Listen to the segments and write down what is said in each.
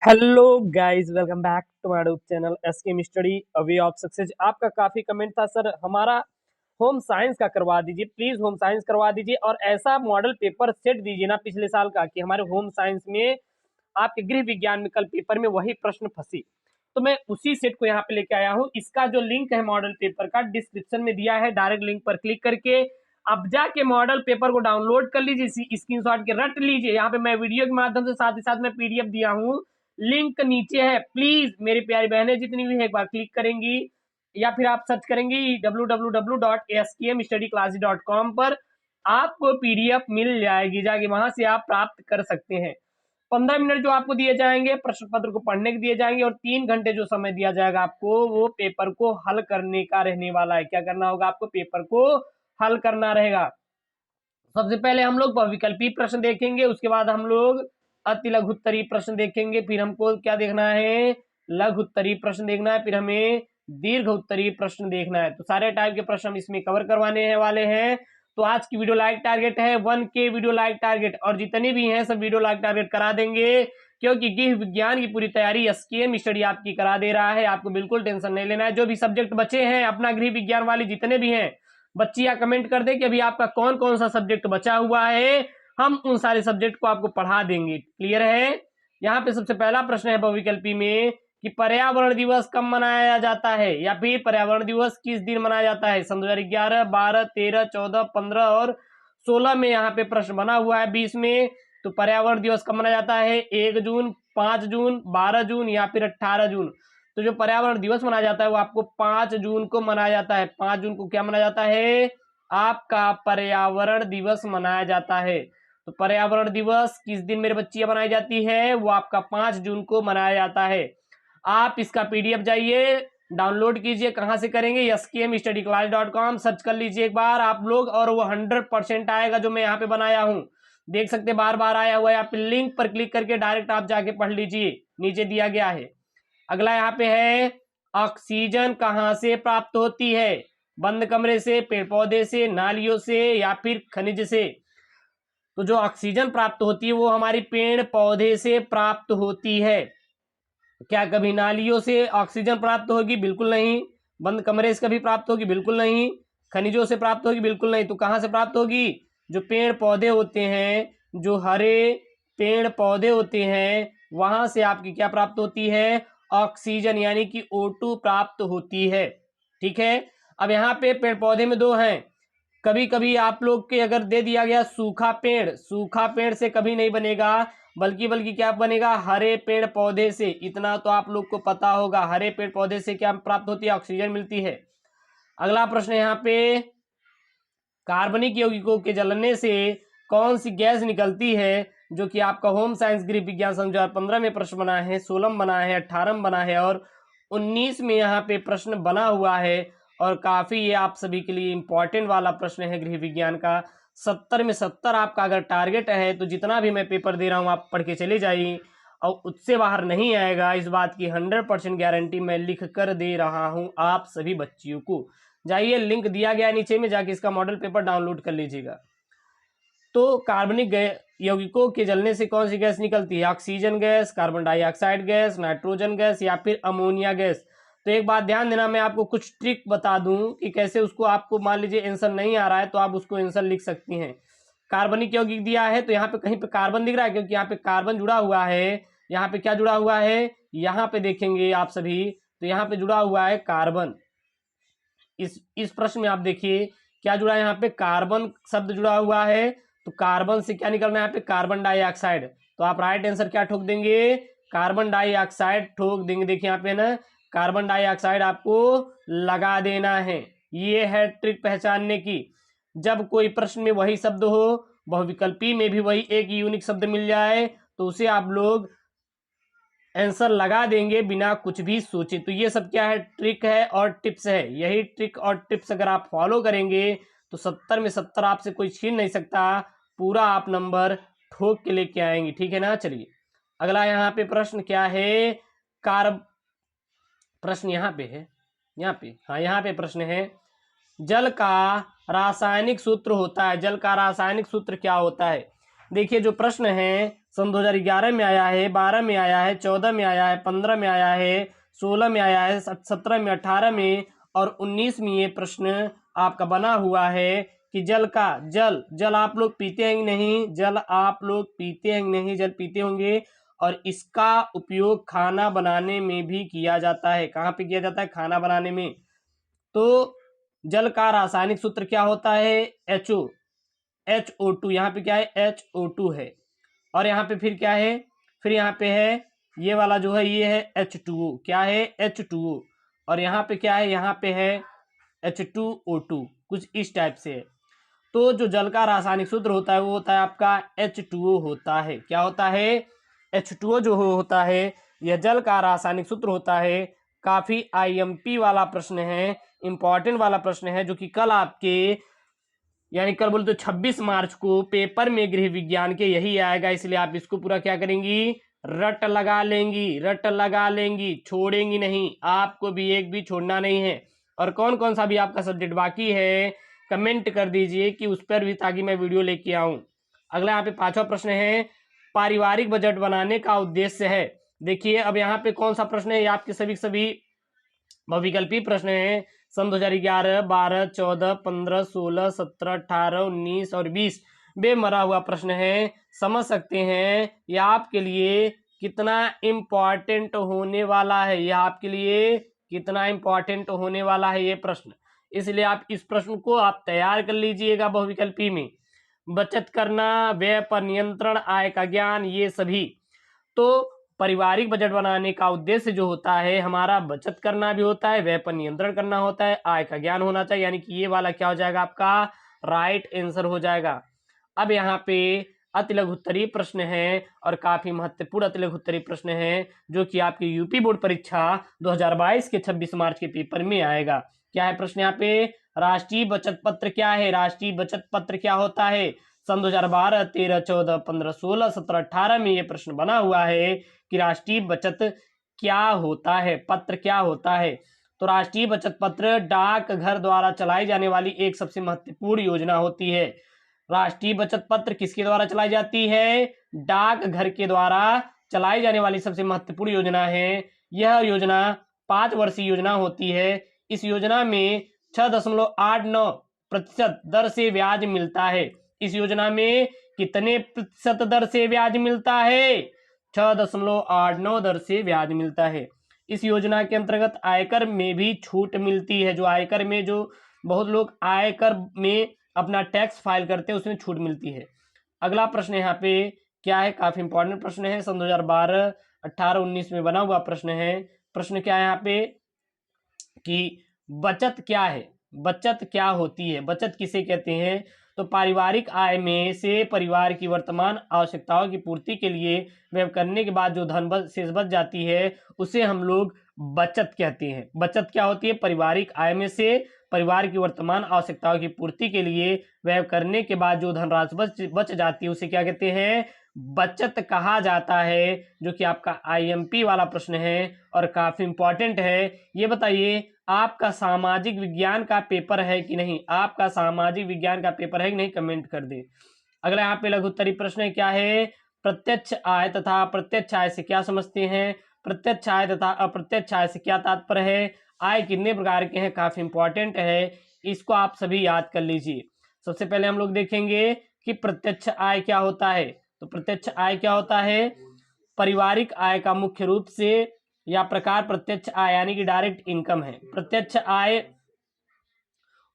Hello guys, welcome back to my YouTube channel SK study a way of success. आपका काफी comment था, sir हमारा home science का करवा दीजिए, प्लीज होम साइंस करवा दीजिए और ऐसा मॉडल पेपर सेट दीजिए ना पिछले साल का कि हमारे होम साइंस में आपके गृह विज्ञान में कल पेपर में वही प्रश्न फंसी। तो मैं उसी सेट को यहाँ पे लेके आया हूँ। इसका जो लिंक है मॉडल पेपर का डिस्क्रिप्शन में दिया है, डायरेक्ट लिंक पर क्लिक करके अब जाके मॉडल पेपर को डाउनलोड कर लीजिए, स्क्रीनशॉट के रट लीजिए। यहाँ पे मैं वीडियो के माध्यम से साथ ही साथ मैं पीडीएफ दिया हूँ, लिंक नीचे है। प्लीज मेरी प्यारी बहनें जितनी भी है एक बार क्लिक करेंगी या फिर आप सर्च करेंगी www.skmstudyclass.com पर आपको पीडीएफ मिल जाएगी, जाके वहां से आप प्राप्त कर सकते हैं। 15 मिनट जो आपको दिए जाएंगे प्रश्न पत्र को पढ़ने के दिए जाएंगे और 3 घंटे जो समय दिया जाएगा आपको वो पेपर को हल करने का रहने वाला है। क्या करना होगा आपको? पेपर को हल करना रहेगा। सबसे पहले हम लोग बहुविकल्पी प्रश्न देखेंगे, उसके बाद हम लोग अति लघु उत्तरीय प्रश्न देखेंगे, फिर हमको क्या देखना है? लघु उत्तरीय प्रश्न देखना है, फिर हमें दीर्घ उत्तरीय प्रश्न देखना है। तो सारे टाइप के प्रश्न हम इसमें कवर करवाने वाले हैं। तो आज की वीडियो लाइक टारगेट है 1K वीडियो लाइक टारगेट, और जितने भी हैं सब वीडियो लाइक टारगेट करा देंगे, क्योंकि गृह विज्ञान की पूरी तैयारी एसकेएम स्टडी आपकी करा दे रहा है। आपको बिल्कुल टेंशन नहीं लेना है। जो भी सब्जेक्ट बचे हैं अपना गृह विज्ञान वाले जितने भी हैं, बच्चियां कमेंट कर दे कि अभी आपका कौन कौन सा सब्जेक्ट बचा हुआ है, हम उन सारे सब्जेक्ट को आपको पढ़ा देंगे। क्लियर है? यहाँ पे सबसे पहला प्रश्न है बहुविकल्पी में कि पर्यावरण दिवस कब मनाया जाता है, या फिर पर्यावरण दिवस किस दिन मनाया जाता है? सन 2011, 12, 13, 14, 15 और 16 में यहाँ पे प्रश्न बना हुआ है। 20 में तो पर्यावरण दिवस कब मनाया जाता है? 1 जून, 5 जून, 12 जून या फिर 18 जून। तो जो पर्यावरण दिवस मनाया जाता है वो आपको 5 जून को मनाया जाता है। 5 जून को क्या मनाया जाता है? आपका पर्यावरण दिवस मनाया जाता है। तो पर्यावरण दिवस किस दिन मेरे बच्चियां मनाई जाती है? वो आपका 5 जून को मनाया जाता है। आप इसका पीडीएफ जाइए डाउनलोड कीजिए। कहां से करेंगे? skmstudyclass.com सर्च कर लीजिए एक बार आप लोग, और वो 100% आएगा जो मैं यहाँ पे बनाया हूँ। देख सकते बार बार आया हुआ है। आप लिंक पर क्लिक करके डायरेक्ट आप जाके पढ़ लीजिए, नीचे दिया गया है। अगला यहाँ पे है ऑक्सीजन कहाँ से प्राप्त होती है? बंद कमरे से, पेड़ पौधे से, नालियों से या फिर खनिज से? तो जो ऑक्सीजन प्राप्त होती है वो हमारी पेड़ पौधे से प्राप्त होती है। क्या कभी नालियों से ऑक्सीजन प्राप्त होगी? बिल्कुल नहीं। बंद कमरे से कभी प्राप्त होगी? बिल्कुल नहीं। खनिजों से प्राप्त होगी? बिल्कुल नहीं। तो कहाँ से प्राप्त होगी? जो पेड़ पौधे होते हैं, जो हरे पेड़ पौधे होते हैं, वहां से आपकी क्या प्राप्त होती है? ऑक्सीजन यानी कि O2 प्राप्त होती है। ठीक है। अब यहाँ पे पेड़ पौधे में दो हैं। कभी कभी आप लोग के अगर दे दिया गया सूखा पेड़, सूखा पेड़ से कभी नहीं बनेगा, बल्कि क्या बनेगा? हरे पेड़ पौधे से। इतना तो आप लोग को पता होगा, हरे पेड़ पौधे से क्या प्राप्त होती है? ऑक्सीजन मिलती है। अगला प्रश्न यहाँ पे, कार्बनिक यौगिकों के जलने से कौन सी गैस निकलती है? जो कि आपका होम साइंस गृह विज्ञान सन 2015 में प्रश्न बना है, 16 में बना है, 18 में बना है और 19 में यहाँ पे प्रश्न बना हुआ है। और काफी ये आप सभी के लिए इंपॉर्टेंट वाला प्रश्न है गृह विज्ञान का। 70 में 70 आपका अगर टारगेट है तो जितना भी मैं पेपर दे रहा हूँ आप पढ़ के चले जाइए, और उससे बाहर नहीं आएगा, इस बात की 100% गारंटी मैं लिख कर दे रहा हूँ आप सभी बच्चियों को। जाइए, लिंक दिया गया नीचे में, जाके इसका मॉडल पेपर डाउनलोड कर लीजिएगा। तो कार्बनिक यौगिकों के जलने से कौन सी गैस निकलती है? Oxygen gas, carbon dioxide gas, nitrogen gas या फिर अमोनिया गैस। तो एक बात ध्यान देना, मैं आपको कुछ ट्रिक बता दूं कि कैसे उसको, आपको मान लीजिए आंसर नहीं आ रहा है तो आप उसको आंसर लिख सकती हैं। कार्बनिक यौगिक दिया है तो यहाँ पे कहीं पे कार्बन दिख रहा है, क्योंकि यहाँ पे कार्बन जुड़ा हुआ है। यहाँ पे क्या जुड़ा हुआ है? यहाँ पे देखेंगे आप सभी, तो यहाँ पे जुड़ा हुआ है कार्बन। इस प्रश्न में आप देखिए क्या जुड़ा है? यहाँ पे कार्बन शब्द जुड़ा हुआ है। तो कार्बन से क्या निकलना है? यहाँ पे कार्बन डाइऑक्साइड। तो आप राइट आंसर क्या ठोक देंगे? कार्बन डाइऑक्साइड ठोक देंगे। देखिए यहाँ पे ना कार्बन डाइऑक्साइड आपको लगा देना है। ये है ट्रिक पहचानने की। जब कोई प्रश्न में वही शब्द हो, बहुविकल्पी में भी वही एक यूनिक शब्द मिल जाए, तो उसे आप लोग आंसर लगा देंगे बिना कुछ भी सोचे। तो ये सब क्या है? ट्रिक है और टिप्स है। यही ट्रिक और टिप्स अगर आप फॉलो करेंगे तो 70 में 70 आपसे कोई छीन नहीं सकता। पूरा आप नंबर ठोक के लेके आएंगे। ठीक है ना? चलिए अगला यहाँ पे प्रश्न क्या है? प्रश्न यहाँ पे है, यहाँ पे प्रश्न है, जल का रासायनिक सूत्र होता है। जल का रासायनिक सूत्र क्या होता है? देखिए जो प्रश्न है सन 2011 में आया है, 12 में आया है, 14 में आया है, 15 में आया है, 16 में आया है, 17 में, 18 में और 19 में ये प्रश्न आपका बना हुआ है कि जल आप लोग पीते हैं कि नहीं, जल आप लोग पीते हैं कि नहीं, जल पीते होंगे। और इसका उपयोग खाना बनाने में भी किया जाता है। कहाँ पे किया जाता है? खाना बनाने में। तो जल का रासायनिक सूत्र क्या होता है? HO2। यहाँ पे क्या है? HO2 है। और यहाँ पे फिर क्या है? फिर यहाँ पे है ये वाला जो है, ये है H2O। क्या है? H2O। और यहाँ पे क्या है? यहाँ पे है H2O2। कुछ इस टाइप से है। तो जो जल का रासायनिक सूत्र होता है वो होता है आपका H2O होता है। क्या होता है? H2O जो होता है यह जल का रासायनिक सूत्र होता है। काफी IMP वाला प्रश्न है, इंपॉर्टेंट वाला प्रश्न है, जो कि कल आपके यानी कल बोले तो 26 मार्च को पेपर में गृह विज्ञान के यही आएगा। इसलिए आप इसको पूरा क्या करेंगी? रट लगा लेंगी, छोड़ेंगी नहीं। आपको भी एक भी छोड़ना नहीं है। और कौन कौन सा भी आपका सब्जेक्ट बाकी है कमेंट कर दीजिए कि उस पर भी, ताकि मैं वीडियो लेके आऊं। अगला यहाँ पे 5वां प्रश्न है, पारिवारिक बजट बनाने का उद्देश्य है। देखिए अब यहाँ पे कौन सा प्रश्न है, ये आपके सभी बहुविकल्पी प्रश्न है। सन 2011, 12, 14, 15, 16, 17, 18, 19 और 20 बेमरा हुआ प्रश्न है। समझ सकते हैं यह आपके लिए कितना इम्पॉर्टेंट होने वाला है, यह आपके लिए कितना इम्पॉर्टेंट होने वाला है ये प्रश्न। इसलिए आप इस प्रश्न को आप तैयार कर लीजिएगा बहुविकल्पी में। बचत करना, व्यय पर नियंत्रण, आय का ज्ञान, ये सभी। तो पारिवारिक बजट बनाने का उद्देश्य जो होता है हमारा, बचत करना भी होता है, व्यय पर नियंत्रण करना होता है, आय का ज्ञान होना चाहिए। यानी कि ये वाला क्या हो जाएगा? आपका राइट आंसर हो जाएगा। अब यहाँ पे अति लघु उत्तरीय प्रश्न है और काफी महत्वपूर्ण अति लघु उत्तरीय प्रश्न है, जो कि आपकी यूपी बोर्ड परीक्षा 2022 के 26 मार्च के पेपर में आएगा। क्या है प्रश्न यहाँ पे? राष्ट्रीय बचत पत्र क्या है? राष्ट्रीय बचत पत्र क्या होता है? सन 2012, 13, 14, 15, 16, 17, 18 में ये प्रश्न बना हुआ है कि राष्ट्रीय बचत क्या होता है, पत्र क्या होता है। तो राष्ट्रीय बचत पत्र डाकघर द्वारा चलाई जाने वाली एक सबसे महत्वपूर्ण योजना होती है। राष्ट्रीय बचत पत्र किसके द्वारा चलाई जाती है? डाकघर के द्वारा चलाई जाने वाली सबसे महत्वपूर्ण योजना है। यह योजना 5 वर्षीय योजना होती है। इस योजना में 6.89% दर से ब्याज मिलता है। इस योजना में कितने प्रतिशत दर से ब्याज मिलता है? 6.89 दर से ब्याज मिलता है। इस योजना के अंतर्गत आयकर में भी छूट मिलती है। जो आयकर में, जो बहुत लोग आयकर में अपना टैक्स फाइल करते हैं, उसमें छूट मिलती है। अगला प्रश्न यहाँ पे क्या है? काफी इंपॉर्टेंट प्रश्न है, सन 2012, 18, 19 में बना हुआ प्रश्न है। प्रश्न क्या है यहाँ पे कि बचत क्या है, बचत क्या होती है, बचत किसे कहते हैं? तो पारिवारिक आय में से परिवार की वर्तमान आवश्यकताओं की पूर्ति के लिए व्यय करने के बाद जो धन शेष बच जाती है उसे हम लोग बचत कहते हैं। बचत क्या होती है? पारिवारिक आय में से परिवार की वर्तमान आवश्यकताओं की पूर्ति के लिए व्यय करने के बाद जो धनराशि बच जाती है उसे क्या कहते हैं? बचत कहा जाता है। जो कि आपका IMP वाला प्रश्न है और काफी इंपॉर्टेंट है। ये बताइए आपका सामाजिक विज्ञान का पेपर है कि नहीं? आपका सामाजिक विज्ञान का पेपर है कि नहीं? कमेंट कर दे। अगला यहाँ पे लघु उत्तरीय प्रश्न क्या है? प्रत्यक्ष आय तथा अप्रत्यक्ष आय से क्या समझते हैं? प्रत्यक्ष आय तथा अप्रत्यक्ष आय से क्या तात्पर्य है? आय कितने प्रकार के हैं? काफी इंपॉर्टेंट है, इसको आप सभी याद कर लीजिए। सबसे पहले हम लोग देखेंगे कि प्रत्यक्ष आय क्या होता है। तो प्रत्यक्ष आय क्या होता है? पारिवारिक आय का मुख्य रूप से या प्रकार प्रत्यक्ष आय यानी कि डायरेक्ट इनकम है। प्रत्यक्ष आय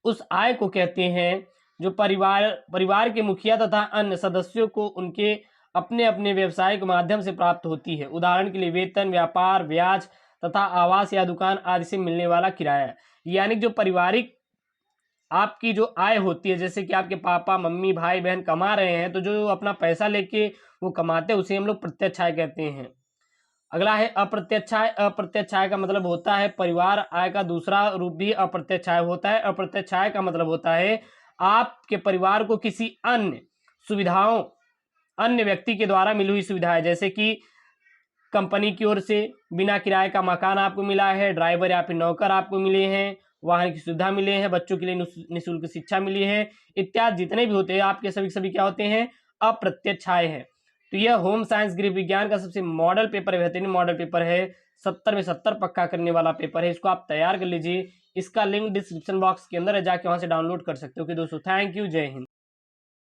उस आय को कहते हैं जो परिवार के मुखिया तथा अन्य सदस्यों को उनके अपने अपने व्यवसाय के माध्यम से प्राप्त होती है। उदाहरण के लिए वेतन, व्यापार, ब्याज तथा आवास या दुकान आदि से मिलने वाला किराया। यानी जो पारिवारिक आपकी जो आय होती है, जैसे कि आपके पापा, मम्मी, भाई, बहन कमा रहे हैं, तो जो अपना पैसा लेके वो कमाते हैं उसे हम लोग प्रत्यक्ष आय कहते हैं। अगला है अप्रत्यक्ष आय। अप्रत्यक्ष आय का मतलब होता है परिवार आय का दूसरा रूप भी अप्रत्यक्ष आय होता है। अप्रत्यक्ष आय का मतलब होता है आपके परिवार को किसी अन्य सुविधाओं, अन्य व्यक्ति के द्वारा मिली हुई सुविधाएं, जैसे कि कंपनी की ओर से बिना किराए का मकान आपको मिला है, ड्राइवर या फिर नौकर आपको मिले हैं, वाहन की सुविधा मिले हैं, बच्चों के लिए निःशुल्क शिक्षा मिली है, इत्यादि जितने भी होते हैं आपके सभी क्या होते हैं? अप्रत्यक्ष आय है। तो यह होम साइंस गृह विज्ञान का सबसे मॉडल पेपर है, बेहतरीन मॉडल पेपर है, 70 में 70 पक्का करने वाला पेपर है। इसको आप तैयार कर लीजिए। इसका लिंक डिस्क्रिप्शन बॉक्स के अंदर है, जाके वहां से डाउनलोड कर सकते हो। कि दोस्तों थैंक यू, जय हिंद।